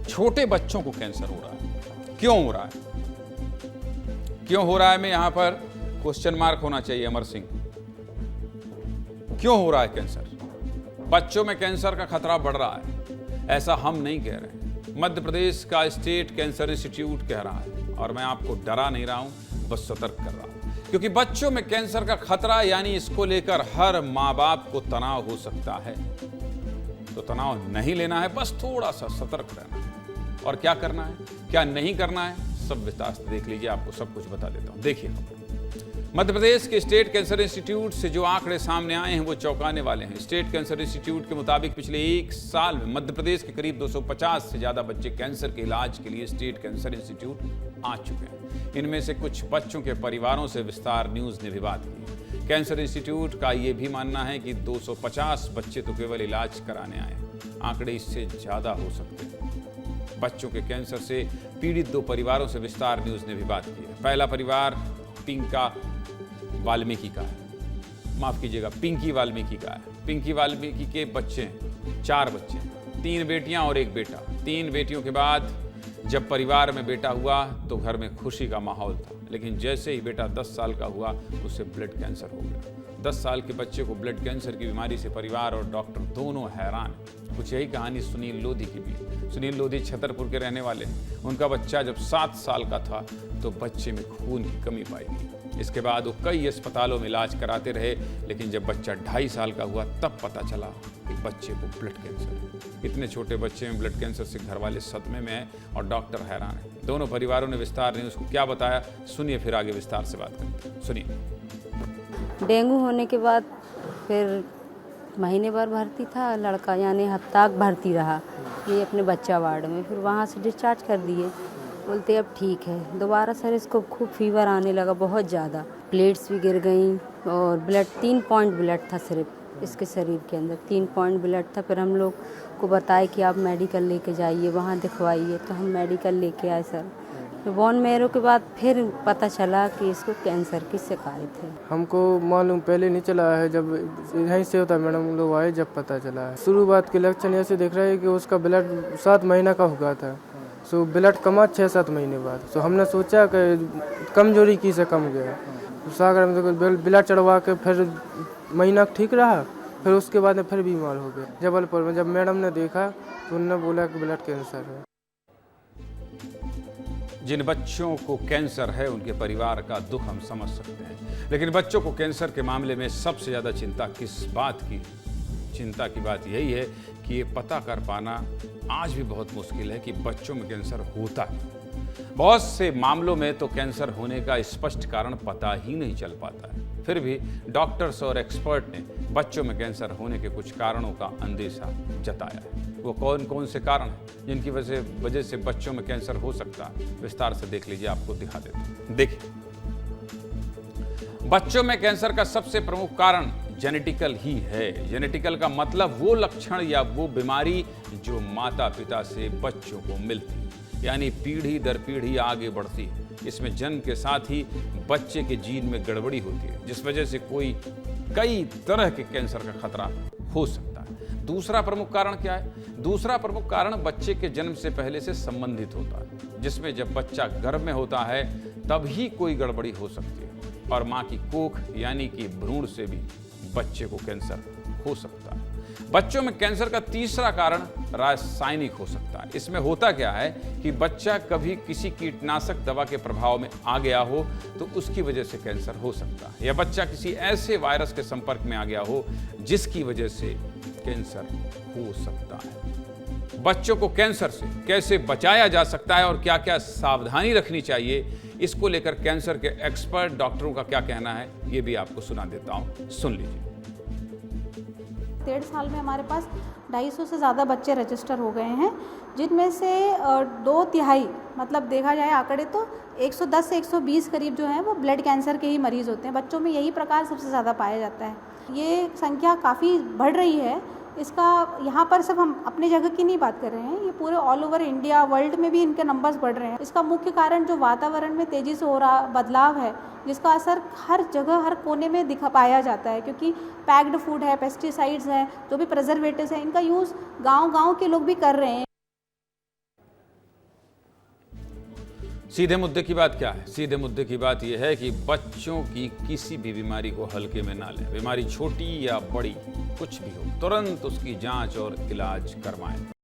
छोटे बच्चों को कैंसर हो रहा है। क्यों हो रहा है? क्यों हो रहा है में यहां पर क्वेश्चन मार्क होना चाहिए अमर सिंह। क्यों हो रहा है कैंसर? बच्चों में कैंसर का खतरा बढ़ रहा है, ऐसा हम नहीं कह रहे। मध्य प्रदेश का स्टेट कैंसर इंस्टीट्यूट कह रहा है और मैं आपको डरा नहीं रहा हूं, बस सतर्क कर रहा हूं। क्योंकि बच्चों में कैंसर का खतरा यानी इसको लेकर हर माँ बाप को तनाव हो सकता है। तो तनाव नहीं लेना है, बस थोड़ा सा सतर्क रहना है। और क्या करना है, क्या नहीं करना है, सब विस्तार से देख लीजिए, आपको सब कुछ बता देता हूं। देखिए, मध्य प्रदेश के स्टेट कैंसर इंस्टीट्यूट से जो आंकड़े सामने आए हैं वो चौंकाने वाले हैं। स्टेट कैंसर इंस्टीट्यूट के मुताबिक पिछले 1 साल में मध्य प्रदेश के करीब 250 से ज्यादा बच्चे कैंसर के इलाज के लिए स्टेट कैंसर इंस्टीट्यूट आ चुके हैं। इनमें से कुछ बच्चों के परिवारों से विस्तार न्यूज ने भी बात की। कैंसर इंस्टीट्यूट का ये भी मानना है कि 250 बच्चे तो केवल इलाज कराने आए, आंकड़े इससे ज्यादा हो सकते हैं। बच्चों के कैंसर से पीड़ित 2 परिवारों से विस्तार न्यूज ने भी बात की है। पहला परिवार पिंका वाल्मीकि का है, माफ कीजिएगा, पिंकी वाल्मीकि का है। पिंकी वाल्मीकि के बच्चे 4 बच्चे, 3 बेटियां और 1 बेटा। 3 बेटियों के बाद जब परिवार में बेटा हुआ तो घर में खुशी का माहौल था, लेकिन जैसे ही बेटा 10 साल का हुआ उसे ब्लड कैंसर हो गया। 10 साल के बच्चे को ब्लड कैंसर की बीमारी से परिवार और डॉक्टर दोनों हैरान। कुछ यही कहानी सुनील लोधी की भी। सुनील लोधी छतरपुर के रहने वाले हैं। उनका बच्चा जब 7 साल का था तो बच्चे में खून की कमी पाई गई। इसके बाद वो कई अस्पतालों में इलाज कराते रहे, लेकिन जब बच्चा 2.5 साल का हुआ तब पता चला कि बच्चे को ब्लड कैंसर है। इतने छोटे बच्चे में ब्लड कैंसर से घर वाले सदमे में हैं और डॉक्टर हैरान है। दोनों परिवारों ने विस्तार न्यूज़ को क्या बताया, सुनिए, फिर आगे विस्तार से बात करते हैं। सुनिए। डेंगू होने के बाद फिर महीने भर भर्ती था लड़का, यानी हफ्ता भर्ती रहा ये अपने बच्चा वार्ड में। फिर वहाँ से डिस्चार्ज कर दिए, बोलते अब ठीक है। दोबारा सर इसको खूब फीवर आने लगा, बहुत ज़्यादा, प्लेट्स भी गिर गई और ब्लड 3 पॉइंट ब्लड था सिर्फ इसके शरीर के अंदर, 3 पॉइंट ब्लड था। फिर हम लोग को बताया कि आप मेडिकल लेके जाइए, वहाँ दिखवाइए। तो हम मेडिकल लेके आए सर। तो बोन मैरो के बाद फिर पता चला कि इसको कैंसर की शिकायत है। हमको मालूम पहले नहीं चला है, जब यहीं से होता मैडम लोग आए जब पता चला है। शुरुआत के लक्षण ऐसे देख रहे हैं कि उसका ब्लड 7 महीना का हुआ था, सो ब्लड कमा 6-7 महीने बाद। सो हमने सोचा कि कमजोरी की से कम गया, तो सागर में ब्लड चढ़वा के फिर महीना ठीक रहा। फिर उसके बाद में फिर बीमार हो गया। जबलपुर में जब मैडम ने देखा तो उन्होंने बोला कि ब्लड कैंसर है। जिन बच्चों को कैंसर है उनके परिवार का दुख हम समझ सकते हैं, लेकिन बच्चों को कैंसर के मामले में सबसे ज़्यादा चिंता किस बात की? चिंता की बात यही है कि ये पता कर पाना आज भी बहुत मुश्किल है कि बच्चों में कैंसर होता है। बहुत से मामलों में तो कैंसर होने का स्पष्ट कारण पता ही नहीं चल पाता है। फिर भी डॉक्टर्स और एक्सपर्ट ने बच्चों में कैंसर होने के कुछ कारणों का अंदेशा जताया है। वो कौन कौन से कारण हैं जिनकी वजह से बच्चों में कैंसर हो सकता है, विस्तार से देख लीजिए, आपको दिखा देते हैं। देखिए, बच्चों में कैंसर का सबसे प्रमुख कारण जेनेटिकल ही है। जेनेटिकल का मतलब वो लक्षण या वो बीमारी जो माता पिता से बच्चों को मिलती है, यानी पीढ़ी दर पीढ़ी आगे बढ़ती है। इसमें जन्म के साथ ही बच्चे के जीन में गड़बड़ी होती है, जिस वजह से कई तरह के कैंसर का खतरा हो सकता है। दूसरा प्रमुख कारण क्या है? दूसरा प्रमुख कारण बच्चे के जन्म से पहले से संबंधित होता है, जिसमें जब बच्चा गर्भ में होता है तभी कोई गड़बड़ी हो सकती है और माँ की कोख यानी कि भ्रूण से भी बच्चे को कैंसर हो सकता है। बच्चों में कैंसर का तीसरा कारण रासायनिक हो सकता है। इसमें होता क्या है कि बच्चा कभी किसी कीटनाशक दवा के प्रभाव में आ गया हो तो उसकी वजह से कैंसर हो सकता है, या बच्चा किसी ऐसे वायरस के संपर्क में आ गया हो जिसकी वजह से कैंसर हो सकता है। बच्चों को कैंसर से कैसे बचाया जा सकता है और क्या क्या सावधानी रखनी चाहिए, इसको लेकर कैंसर के एक्सपर्ट डॉक्टरों का क्या कहना है, ये भी आपको सुना देता हूं, सुन लीजिए। 1.5 साल में हमारे पास 250 से ज़्यादा बच्चे रजिस्टर हो गए हैं, जिनमें से 2/3 मतलब देखा जाए आंकड़े तो 110 से 120 करीब जो हैं वो ब्लड कैंसर के ही मरीज़ होते हैं। बच्चों में यही प्रकार सबसे ज़्यादा पाया जाता है। ये संख्या काफ़ी बढ़ रही है। इसका यहाँ पर सिर्फ हम अपने जगह की नहीं बात कर रहे हैं, ये पूरे ऑल ओवर इंडिया वर्ल्ड में भी इनके नंबर्स बढ़ रहे हैं। इसका मुख्य कारण जो वातावरण में तेज़ी से हो रहा बदलाव है, जिसका असर हर जगह हर कोने में दिखा पाया जाता है, क्योंकि पैक्ड फूड है, पेस्टिसाइड्स हैं, जो भी प्रिजर्वेटिव्स हैं, इनका यूज़ गांव-गांव के लोग भी कर रहे हैं। सीधे मुद्दे की बात क्या है? सीधे मुद्दे की बात यह है कि बच्चों की किसी भी बीमारी को हल्के में ना लें। बीमारी छोटी या बड़ी कुछ भी हो, तुरंत उसकी जांच और इलाज करवाएं।